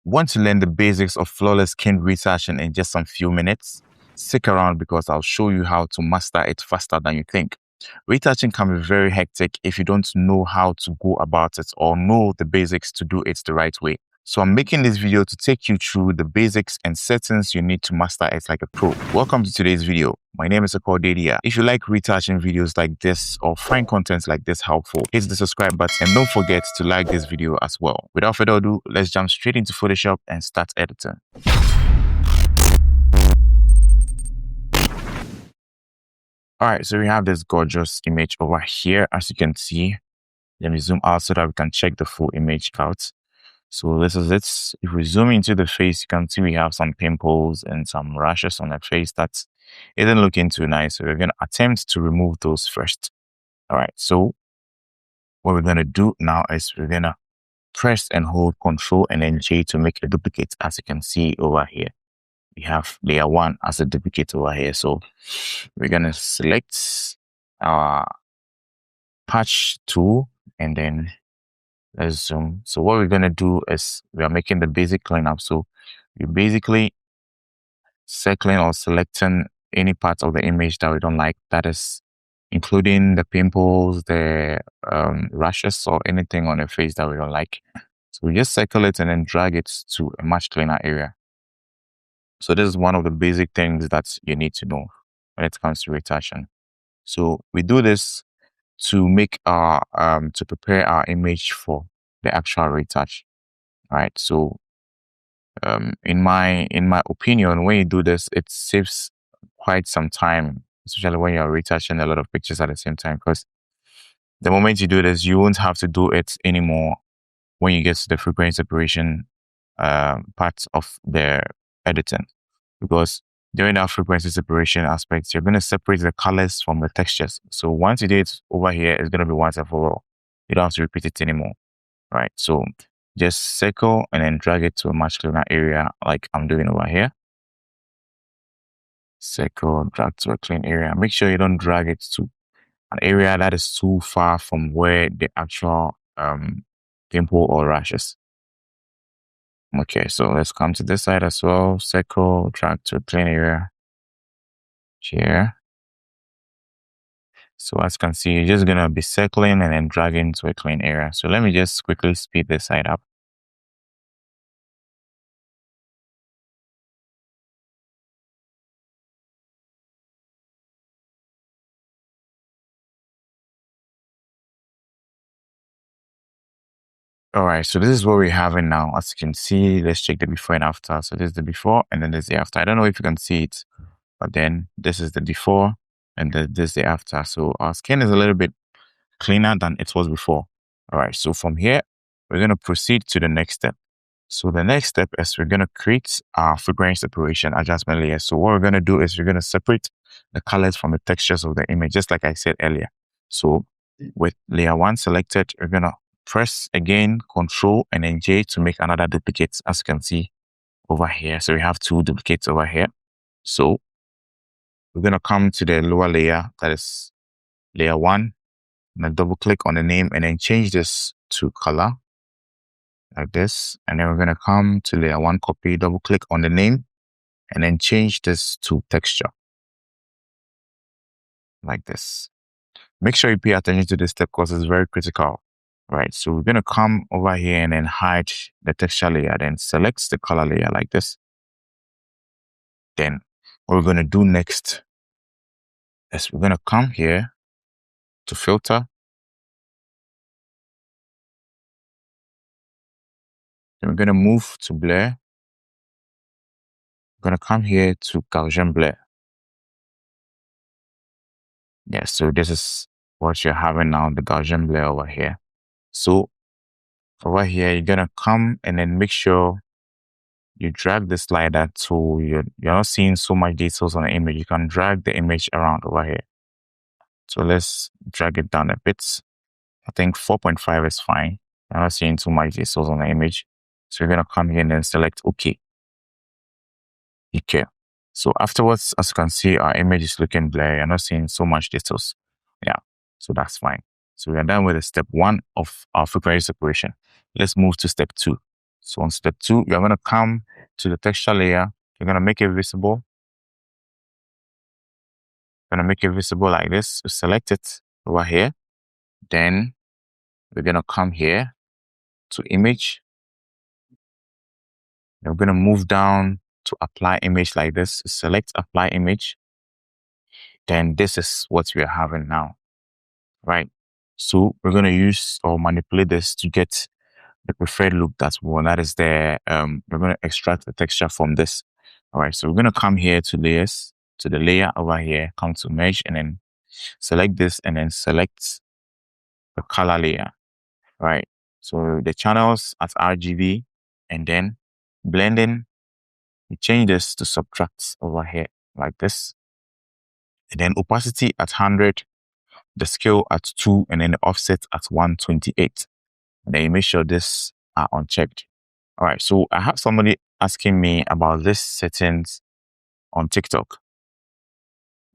Want to learn the basics of flawless skin retouching in just some few minutes? Stick around because I'll show you how to master it faster than you think. Retouching can be very hectic if you don't know how to go about it or know the basics to do it the right way. So I'm making this video to take you through the basics and settings you need to master it like a pro. Welcome to today's video. My name is Akordedia. If you like retouching videos like this or find content like this helpful, hit the subscribe button and don't forget to like this video as well. Without further ado, let's jump straight into Photoshop and start editing. Alright, so we have this gorgeous image over here, as you can see. Let me zoom out so that we can check the full image out. So this is it. If we zoom into the face, you can see we have some pimples and some rashes on the face that isn't looking too nice. So we're going to attempt to remove those first. All right. So what we're going to do now is we're going to press and hold Control and then J to make a duplicate. As you can see over here, we have layer 1 as a duplicate over here. So we're going to select our patch tool and then let's zoom. So what we're going to do is we are making the basic cleanup. So we're basically circling or selecting any part of the image that we don't like. That is including the pimples, the rashes or anything on the face that we don't like. So we just circle it and then drag it to a much cleaner area. So this is one of the basic things that you need to know when it comes to retouching. So we do this to make our to prepare our image for the actual retouch. All right. So in my opinion, when you do this, it saves quite some time, especially when you're retouching a lot of pictures at the same time, because the moment you do this, you won't have to do it anymore when you get to the frequency separation part of the editing, because during that frequency separation aspect, you're going to separate the colors from the textures. So once you do it over here, it's going to be once and for all. You don't have to repeat it anymore, right? So just circle and then drag it to a much cleaner area like I'm doing over here. Circle, drag to a clean area. Make sure you don't drag it to an area that is too far from where the actual pimple or rashes. Okay, so let's come to this side as well. Circle, drag to a clean area here. So as you can see, you're just going to be circling and then dragging to a clean area. So let me just quickly speed this side up. All right, so this is what we're having now. As you can see, let's check the before and after. So this is the before and then there's the after. I don't know if you can see it, but then this is the before and this is the after. So our skin is a little bit cleaner than it was before. All right, so from here, we're going to proceed to the next step. So the next step is we're going to create our frequency separation adjustment layer. So what we're going to do is we're going to separate the colors from the textures of the image, just like I said earlier. So with layer 1 selected, we're going to press again Control and then J to make another duplicate, as you can see over here. So we have 2 duplicates over here. So we're going to come to the lower layer, that is layer 1, and then double click on the name and then change this to color like this. And then we're going to come to layer 1 copy, double click on the name and then change this to texture like this. Make sure you pay attention to this step because it's very critical. Right, so we're going to come over here and then hide the texture layer, then select the color layer like this. Then what we're going to do next is we're going to come here to filter. Then we're going to move to blur. We're going to come here to Gaussian Blur. Yeah, so this is what you're having now, the Gaussian Blur over here. So over here, you're going to come and then make sure you drag the slider to you're not seeing so much details on the image. You can drag the image around over here. So let's drag it down a bit. I think 4.5 is fine. I'm not seeing too much details on the image. So we're going to come here and then select OK. Okay. So afterwards, as you can see, our image is looking blurry. I'm not seeing so much details. Yeah. So that's fine. So we are done with the step 1 of our frequency separation. Let's move to step 2. So on step 2, you're going to come to the texture layer. You're going to make it visible. Going to make it visible like this. So select it over here. Then we're going to come here to image. Then we're going to move down to apply image like this. Select apply image. Then this is what we are having now, right? So we're going to use or manipulate this to get the preferred look that's one. That is the, we're going to extract the texture from this. All right. So we're going to come here to layers, to the layer over here, come to mesh and then select this and then select the color layer, right? So the channels at RGB and then blending, we change this to subtract over here like this. And then opacity at 100, the scale at 2, and then the offset at 128. And then you make sure this are unchecked. All right, so I have somebody asking me about this settings on TikTok.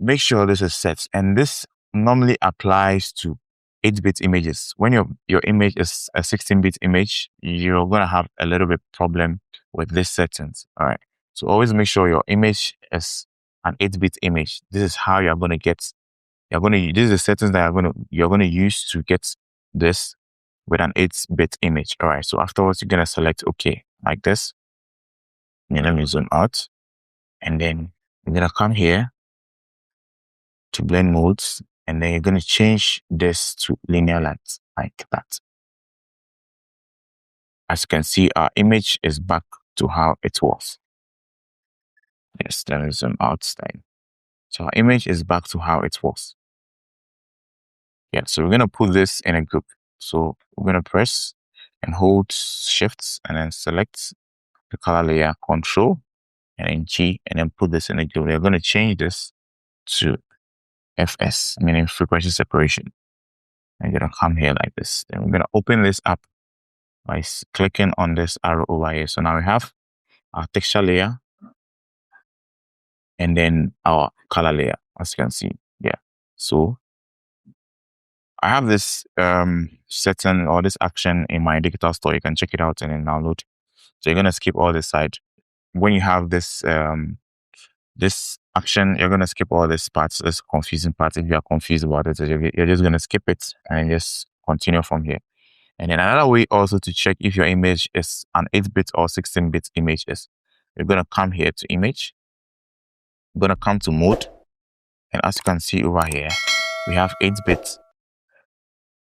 Make sure this is set, and this normally applies to 8-bit images. When your image is a 16-bit image, you're gonna have a little bit problem with this settings. All right, so always make sure your image is an 8-bit image. This is how you're gonna get. This is the settings that you're gonna use to get this with an 8-bit image. All right, so afterwards you're gonna select OK like this. And let me zoom out, and then you're gonna come here to blend modes, and then you're gonna change this to linear light like that. As you can see, our image is back to how it was. Yes, let me zoom out then. So our image is back to how it was. Yeah, so we're gonna put this in a group. So we're gonna press and hold Shift and then select the color layer, Control and then G, and then put this in a group. We're gonna change this to FS, meaning frequency separation. I'm gonna come here like this. Then we're gonna open this up by clicking on this arrow over here. So now we have our texture layer and then our color layer, as you can see. Yeah. So I have this setting or this action in my digital store. You can check it out and then download. So you're gonna skip all this side. When you have this this action, you're gonna skip all this parts, this confusing part. If you are confused about it, you're just gonna skip it and just continue from here. And then another way also to check if your image is an 8-bit or 16-bit image is, you're gonna come here to image. You're gonna come to mode, and as you can see over here, we have 8-bit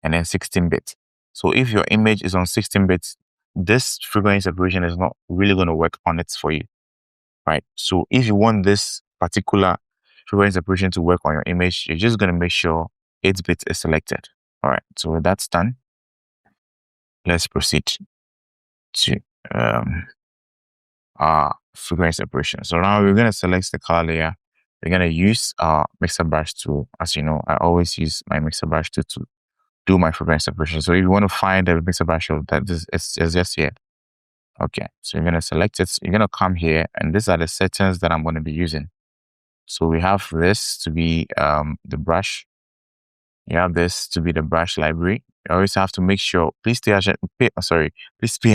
and then 16-bit. So if your image is on 16-bit, this frequency separation is not really going to work on it for you, right? So if you want this particular frequency separation to work on your image, you're just going to make sure 8-bit is selected. All right, so with that's done, let's proceed to our frequency separation. So now we're going to select the color layer. We're going to use our mixer brush tool. As you know, I always use my mixer brush tool to do my frequency separation. So if you want to find the mixer brush tool, it's just here. Okay, so you're going to select it. You're going to come here, and these are the settings that I'm going to be using. So we have this to be the brush. You have this to be the brush library. You always have to make sure, please pay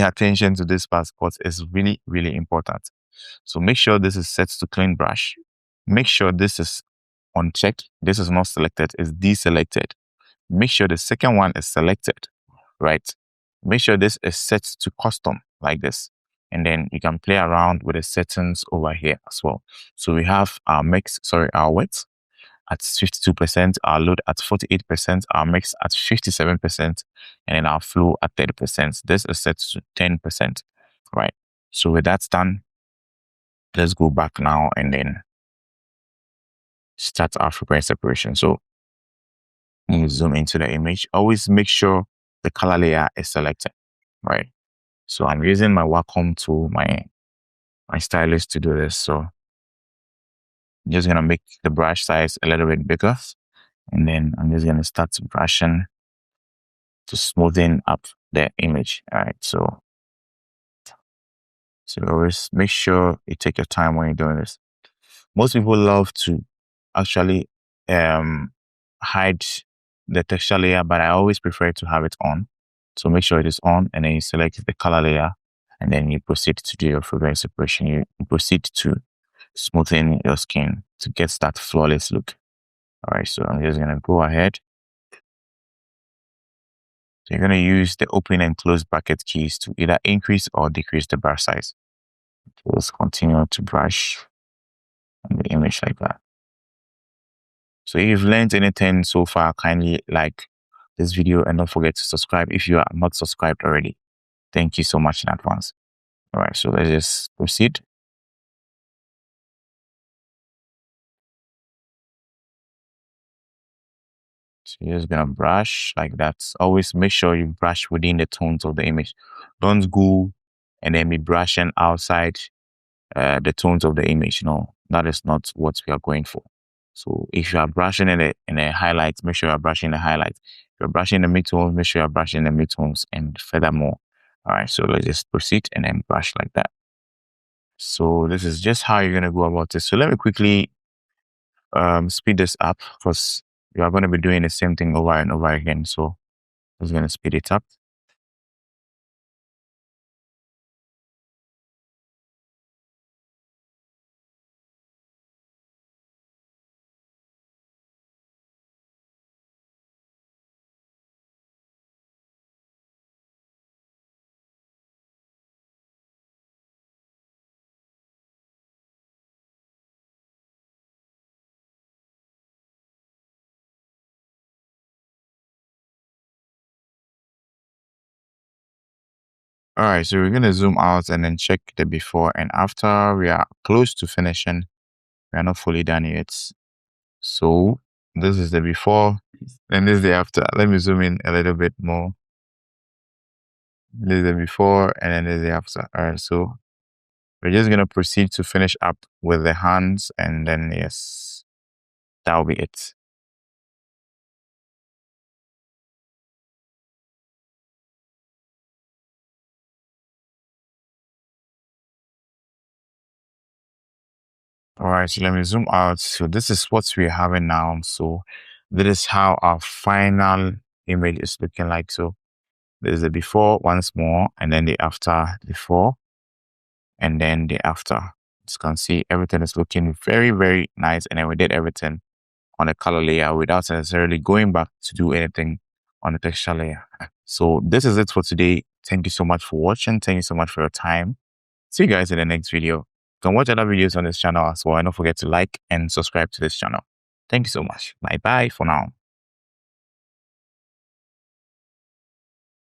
attention to this part because it's really, really important. So make sure this is set to clean brush. Make sure this is unchecked. This is not selected, it's deselected. Make sure the second one is selected, right? Make sure this is set to custom like this. And then you can play around with the settings over here as well. So we have our our width at 52%, our load at 48%, our mix at 57%, and then our flow at 30%. This is set to 10%, right? So with that done, let's go back now and then start our frequency separation. So you zoom into the image. Always make sure the color layer is selected, right? So I'm using my Wacom tool, my stylus to do this. So I'm just gonna make the brush size a little bit bigger, and then I'm just gonna start brushing to smoothen up the image. All right, so always make sure you take your time when you're doing this. Most people love to actually hide the texture layer, but I always prefer to have it on. So make sure it is on, and then you select the color layer and then you proceed to do your fragrance separation. You proceed to smoothen your skin to get that flawless look. All right, so I'm just gonna go ahead. So you're gonna use the open and close bracket keys to either increase or decrease the brush size. So let's continue to brush on the image like that. So if you've learned anything so far, kindly like this video and don't forget to subscribe if you are not subscribed already. Thank you so much in advance. All right, so let's just proceed. So you're just gonna brush like that. Always make sure you brush within the tones of the image. Don't go and then be brushing outside the tones of the image. No, that is not what we are going for. So if you are brushing in the highlights, make sure you are brushing the highlights. If you're brushing the midtones, make sure you're brushing the midtones and furthermore. All right, so let's just proceed and then brush like that. So this is just how you're gonna go about this. So let me quickly speed this up because you are going to be doing the same thing over and over again. So I'm just going to speed it up. All right, so we're going to zoom out and then check the before and after. We are close to finishing. We are not fully done yet. So this is the before and this is the after. Let me zoom in a little bit more. This is the before and then this is the after. All right, so we're just going to proceed to finish up with the hands and then yes, that'll be it. All right, so let me zoom out. So this is what we're having now. So this is how our final image is looking like. So there's the before once more, and then the after before, and then the after. As you can see, everything is looking very, very nice. And then we did everything on the color layer without necessarily going back to do anything on the texture layer. So this is it for today. Thank you so much for watching. Thank you so much for your time. See you guys in the next video. You can watch other videos on this channel as well. And don't forget to like and subscribe to this channel. Thank you so much. Bye bye for now.